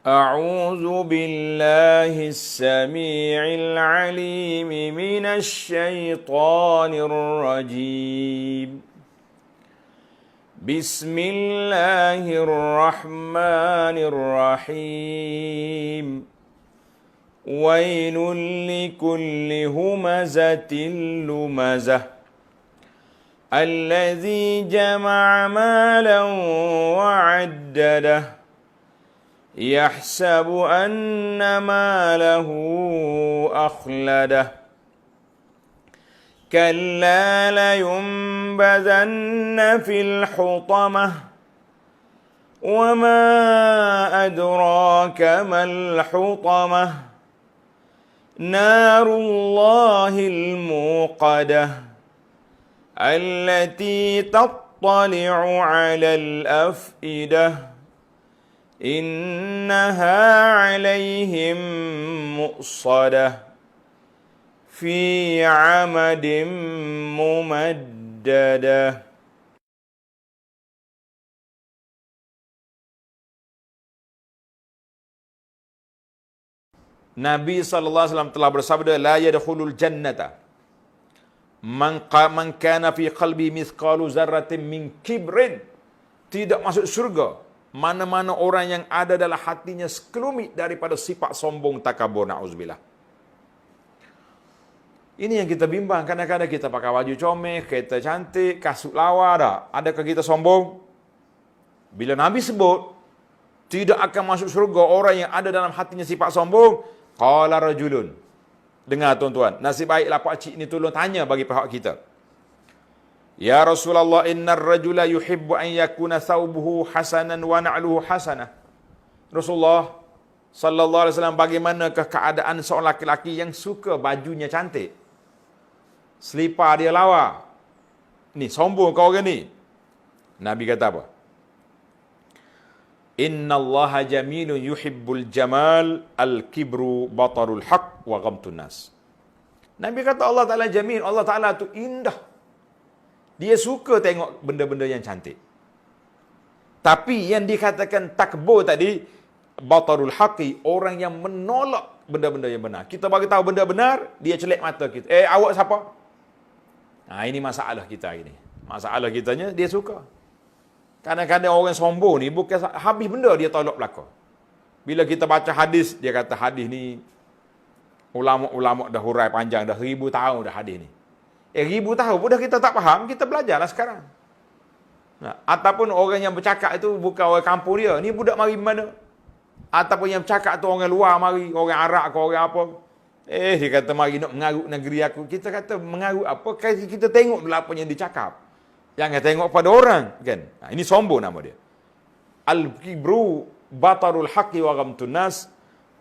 أعوذ بالله السميع العليم من الشيطان الرجيم بسم الله الرحمن الرحيم ويل لكل همزة لمزة الذي جمع مالا وعدده يحسب أن ماله أخلده كلا لينبذن في الحطمة وما أدراك ما الحطمة نار الله الموقدة التي تطلع على الأفئدة إنها عليهم مؤصدة في عمد ممددة. Nabi SAW telah bersabda, la yadkhulul jannata man kana fi qalbi mithqalu zarratin min kibrin. Tidak masuk surga mana-mana orang yang ada dalam hatinya sekelumit daripada sifat sombong, takabur, na'udzubillah. Ini yang kita bimbang. Kadang-kadang kita pakai baju comel, kereta cantik, kasut lawa dah. Adakah kita sombong? Bila Nabi sebut, tidak akan masuk surga orang yang ada dalam hatinya sifat sombong. Qala rajulun. Dengar tuan-tuan, nasib baiklah pakcik ni tolong tanya bagi pihak kita. Ya Rasulullah, innar rajula yuhibbu an yakuna thawbuhu hasanan wa na'luhu hasanah. Rasulullah sallallahu alaihi wasallam, bagaimanakah keadaan seorang laki-laki yang suka bajunya cantik, selipar dia lawa? Ni sombong kau orang ni. Nabi kata apa? Innallaha jamilun yuhibbul jamal al-kibru batarul haq wa ghamtun nas. Nabi kata Allah Ta'ala jamil, Allah Ta'ala tu indah. Dia suka tengok benda-benda yang cantik. Tapi yang dikatakan takbur tadi, batarul haqi, orang yang menolak benda-benda yang benar. Kita bagi tahu benda benar, dia celak mata kita. Awak siapa? Ini masalah kita ini. Masalah kitanya, dia suka. Kadang-kadang orang sombong ni, bukan habis benda dia tolak belakang. Bila kita baca hadis, dia kata hadis ni, ulama-ulama dah hurai panjang, dah 1000 tahun dah hadis ni. 1000 tahun pun dah kita tak faham, kita belajarlah sekarang. Ataupun orang yang bercakap itu bukan orang kampung dia, ni budak mari mana? Ataupun yang bercakap tu orang luar mari, orang Arab ke orang apa. Dia kata mari nak mengarut negeri aku. Kita kata mengarut apa? Kita tengok dulu apa yang dicakap. Jangan tengok pada orang, kan? Ini sombong nama dia. Al-kibru batarul haqqi wa ghamtun nas.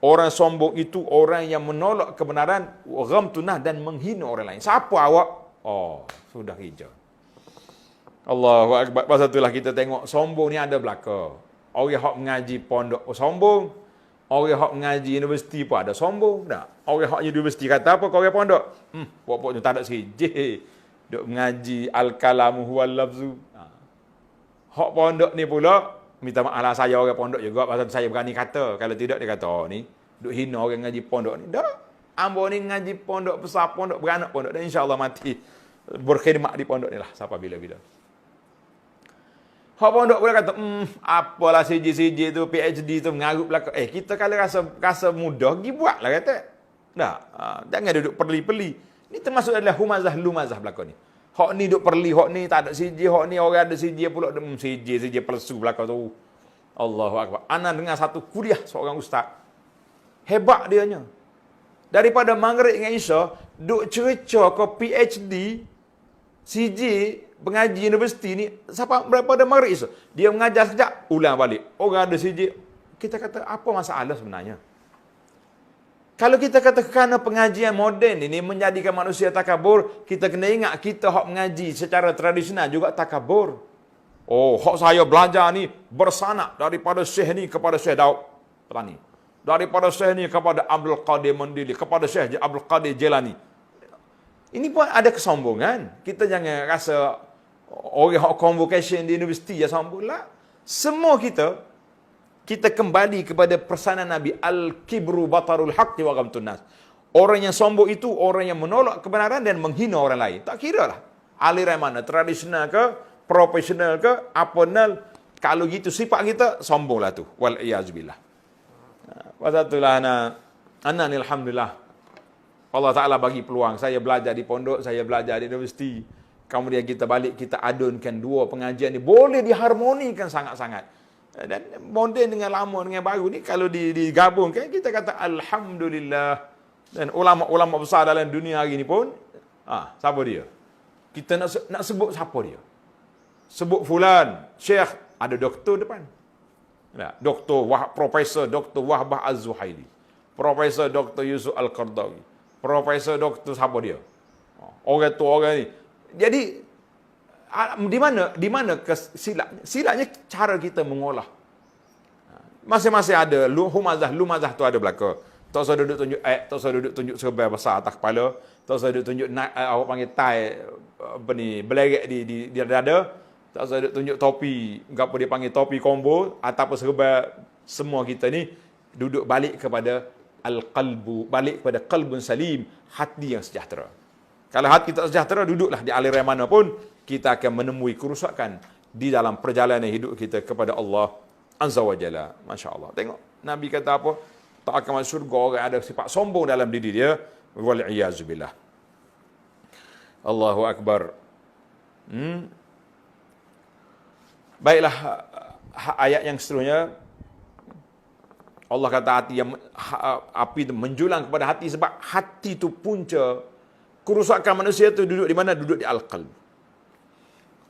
Orang sombong itu orang yang menolak kebenaran, wa ghamtun nas, dan menghina orang lain. Siapa awak? Sudah hijau. Allahu akbar. Pasal itulah kita tengok sombong ni ada belaka. Orang hak mengaji pondok sombong. Orang hak mengaji universiti pun ada sombong. Orang hak universiti kata apa kau orang pondok? Pokoknya tak ada sijih. Duk mengaji al-kalamu huwal lafzu. Hak pondok ni pula, minta maaf lah saya orang pondok juga, pasal saya berani kata. Kalau tidak dia kata, ni duk hina orang ngaji pondok ni. Dah, ambo ni ngaji pondok besar, pondok beranak pondok, dan insya-Allah mati berkhidmat di pondok ni lah sampai bila-bila. Hak pondok pula kata, apalah CJ tu, PhD tu mengarut belaka. Kita kalau rasa mudah, pergi buatlah kata. Jangan duduk perli-perli. Ini termasuk adalah humazah lumazah belakang ni. Hak ni duk perli, hak ni tak ada CJ, hak ni orang ada CJ pula, CJ palsu belakang tu. Allahu akbar. Ana dengar satu kuliah seorang ustaz. Hebat dianya. Daripada Maghrib dengan Isya, duk cerca ke PhD, CJ, pengaji universiti ni, siapa daripada Maghrib Isya. Dia mengajar sekejap, ulang balik. Orang ada CJ. Kita kata, apa masalah sebenarnya? Kalau kita kata kerana pengajian moden ini menjadikan manusia takabur, kita kena ingat kita hak mengaji secara tradisional juga takabur. Hak saya belajar ni bersanak daripada Syekh ni kepada Syekh Daud Petani. Daripada Syekh ni kepada Abdul Qadir Mandili, kepada Syekh Abdul Qadir Jilani. Ini pun ada kesombongan. Kita jangan rasa orang hak convocation di universiti ya sombong lah. Semua kita kita kembali kepada pesanan Nabi, al-kibru batarul haqqi wa ghamtun nas. Orang yang sombong itu orang yang menolak kebenaran dan menghina orang lain. Tak kira lah aliran mana, tradisional ke, profesional ke, aponal. Kalau gitu sifat kita, sombonglah tu. Wal iyazubillah. Pasal itulah anak ni alhamdulillah. Allah Ta'ala bagi peluang. Saya belajar di pondok, saya belajar di universiti. Kemudian kita balik, kita adunkan dua pengajian ni. Boleh diharmonikan sangat-sangat. Dan moden dengan lama, dengan baru ni, kalau digabungkan, kita kata alhamdulillah. Dan ulama-ulama besar dalam dunia hari ni pun, siapa dia? Kita nak sebut siapa dia? Sebut fulan, syekh, ada doktor depan. Doktor Profesor Dr. Wahbah Az-Zuhaili. Profesor Dr. Yusuf Al-Qardawi. Profesor Dr. siapa dia? Orang tu orang ni. Jadi di mana silapnya? Silapnya cara kita mengolah. Masing-masing ada lumazah tu ada belaka. Tak usah duduk tunjuk tak usah duduk tunjuk serba besar atas kepala, tak usah duduk tunjuk awak panggil tie belerek di dada, tak usah duduk tunjuk topi, apa dia panggil topi combo ataupun serba. Semua kita ni duduk balik kepada al-qalbu, balik kepada qalbun salim, hati yang sejahtera. Kalau hati kita sejahtera, duduklah di aliran mana pun, kita akan menemui kerusakan di dalam perjalanan hidup kita kepada Allah Azza wa Jalla. Masya Allah. Tengok, Nabi kata apa? Tak akan masuk surga orang ada sifat sombong dalam diri dia. Wal'iyazubillah. Allahu Akbar. Baiklah, ayat yang seterusnya. Allah kata api itu menjulang kepada hati, sebab hati itu punca kerusakan manusia itu duduk di mana? Duduk di al-qalb.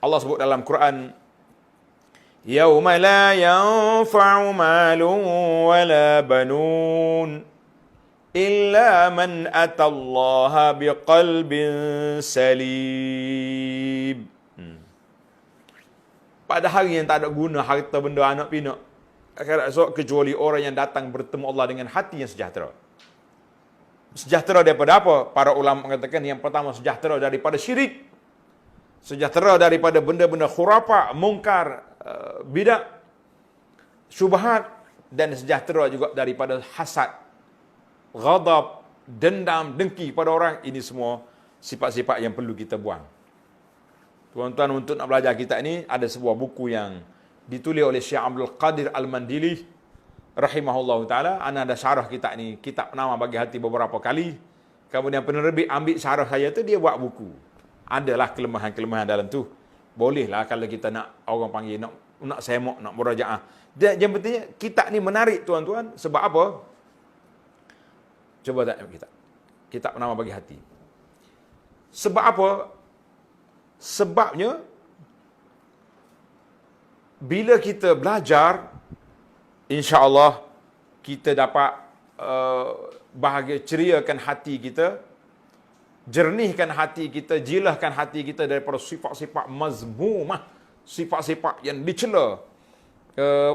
Allah sebut dalam Quran, Yauma la yanfa'u malun wala banun illa man atallaha biqalbin salim. Pada hari yang tak ada guna harta benda anak pinak akhirat esok, kecuali orang yang datang bertemu Allah dengan hati yang sejahtera. Sejahtera daripada apa? Para ulama mengatakan yang pertama, sejahtera daripada syirik, sejahtera daripada benda-benda khurafat, mungkar, bidak, syubhat, dan sejahtera juga daripada hasad, ghadab, dendam, dengki pada orang. Ini semua sifat-sifat yang perlu kita buang. Tuan-tuan, untuk nak belajar kitab ni, ada sebuah buku yang ditulis oleh Syekh Abdul Qadir Al-Mandili rahimahullah ta'ala. Ana ada syarah kitab ni, kitab nama bagi hati, beberapa kali. Kemudian penerbit ambil syarah saya tu, dia buat buku. Adalah kelemahan-kelemahan dalam tu. Bolehlah kalau kita nak, orang panggil, nak semak, nak murajaah. Yang pentingnya, kitab ni menarik tuan-tuan. Sebab apa? Cuba tengok kitab. Kitab nama bagi hati. Sebab apa? Sebabnya, bila kita belajar, insya-Allah kita dapat bahagia ceriakan hati kita, jernihkan hati kita, jilahkan hati kita daripada sifat-sifat mazmumah, sifat-sifat yang dicela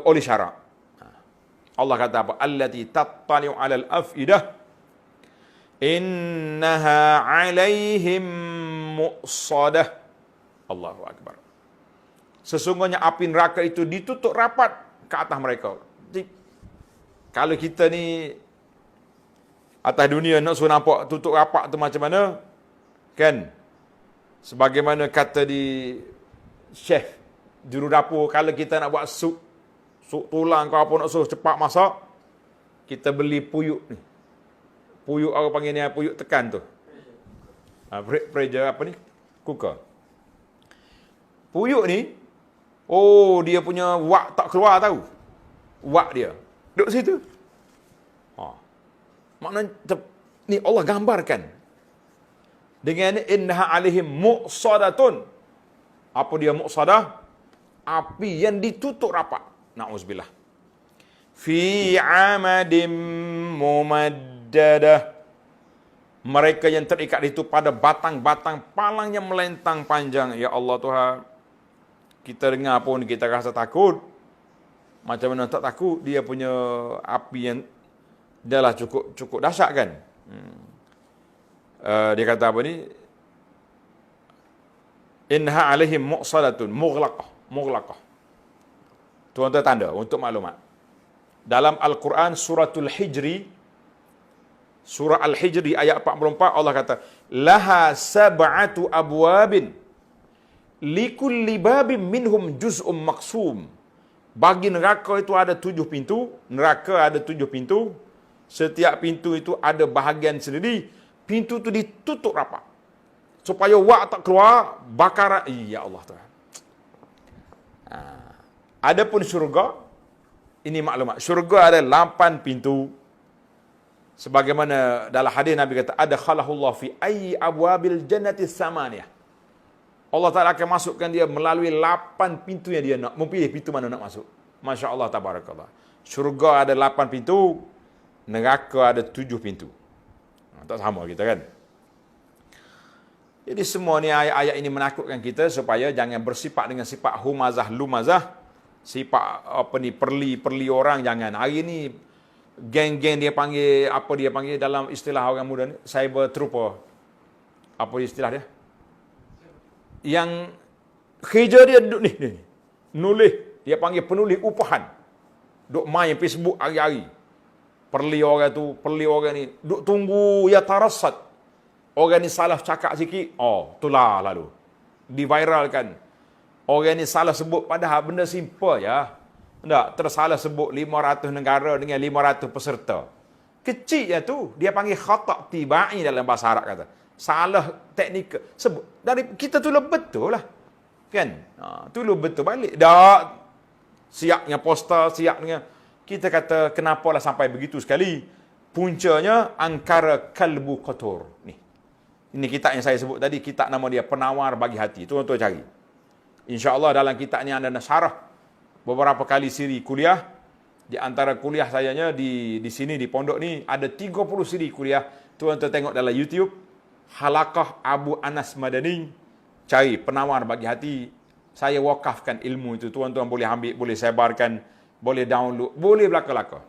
oleh syarak. Allah kata apa? Allati tattali'u 'alal afidah innaha 'alaihim mu'sadah. Allahu Akbar. Sesungguhnya api neraka itu ditutup rapat ke atas mereka. Jadi, kalau kita ni atas dunia nak suruh nampak tutup rapat tu macam mana? Kan? Sebagaimana kata di chef juru dapur, kalau kita nak buat sup tulang ke apa, nak suruh cepat masak, kita beli puyuk ni. Puyuk apa panggil ni, puyuk tekan tu. Pressure apa ni? Cooker. Puyuk ni, dia punya wak tak keluar tahu. Wak dia duduk situ. Maknanya ni Allah gambarkan dengan innaha alaihim muqsadatun. Apa dia muqsadah? Api yang ditutup rapat. Nauzubillah. Fi amadim mumaddadah. Mereka yang terikat itu pada batang-batang palang yang melentang panjang. Ya Allah Tuhan, kita dengar pun kita rasa takut. Macam mana tak takut? Dia punya api yang dah lah cukup dahsyat kan. Dia kata apa ni? Inha alaihim muqsadatun mughlaqah. Tuan-tuan tanda untuk maklumat. Dalam Al-Quran suratul Hijri, surah Al-Hijri ayat 44, Allah kata, laha sab'atu abwabin likulli babim minhum juz'um maksum. Bagi neraka itu ada 7 pintu. Neraka ada 7 pintu. Setiap pintu itu ada bahagian sendiri. Pintu itu ditutup rapat, supaya wak tak keluar, bakar. Ya Allah Tuhan. Adapun syurga, ini maklumat. Syurga ada 8 pintu. Sebagaimana dalam hadis Nabi kata, ada khalahullah fi ayyi abwabil jannati samaniyah. Allah Ta'ala akan masukkan dia melalui 8 pintu yang dia nak. Memilih pintu mana nak masuk. Masya Allah, tabarakallah. Syurga ada 8 pintu. Neraka ada 7 pintu. Tak sama kita kan. Jadi semua ni ayat-ayat ini menakutkan kita supaya jangan bersifat dengan sifat humazah, lumazah. Sifat perli orang jangan. Hari ni geng-geng dia panggil, apa dia panggil dalam istilah orang muda ni, cyber trooper. Apa istilah dia? Yang kerja dia duduk ni, nulis, dia panggil penulis upahan, duduk main Facebook hari-hari. Perli orang tu, perli orang ni, duduk tunggu ya tarasat. Orang ni salah cakap sikit, itulah lalu diviralkan. Orang ni salah sebut, padahal benda simple ya. Tak, tersalah sebut 500 negara dengan 500 peserta. Kecil ya tu, dia panggil khata' tibai dalam bahasa Arab kata. Salah teknikal. Sebut dari kita tulis betul lah. Kan? Tulis betul balik. Tak siapnya poster, siapnya. Kita kata kenapalah sampai begitu sekali. Puncanya angkara kalbu qatur. Ini kitab yang saya sebut tadi, kitab nama dia Penawar Bagi Hati. Tuan-tuan cari. InsyaAllah dalam kitab ni anda nak syarah beberapa kali siri kuliah. Di antara kuliah sayanya di sini, di pondok ni, ada 30 siri kuliah. Tuan-tuan tengok dalam YouTube. Halaqah Abu Anas Madani, cari Penawar Bagi Hati. Saya wakafkan ilmu itu. Tuan-tuan boleh ambil, boleh sebarkan, boleh download, boleh belaka-laka.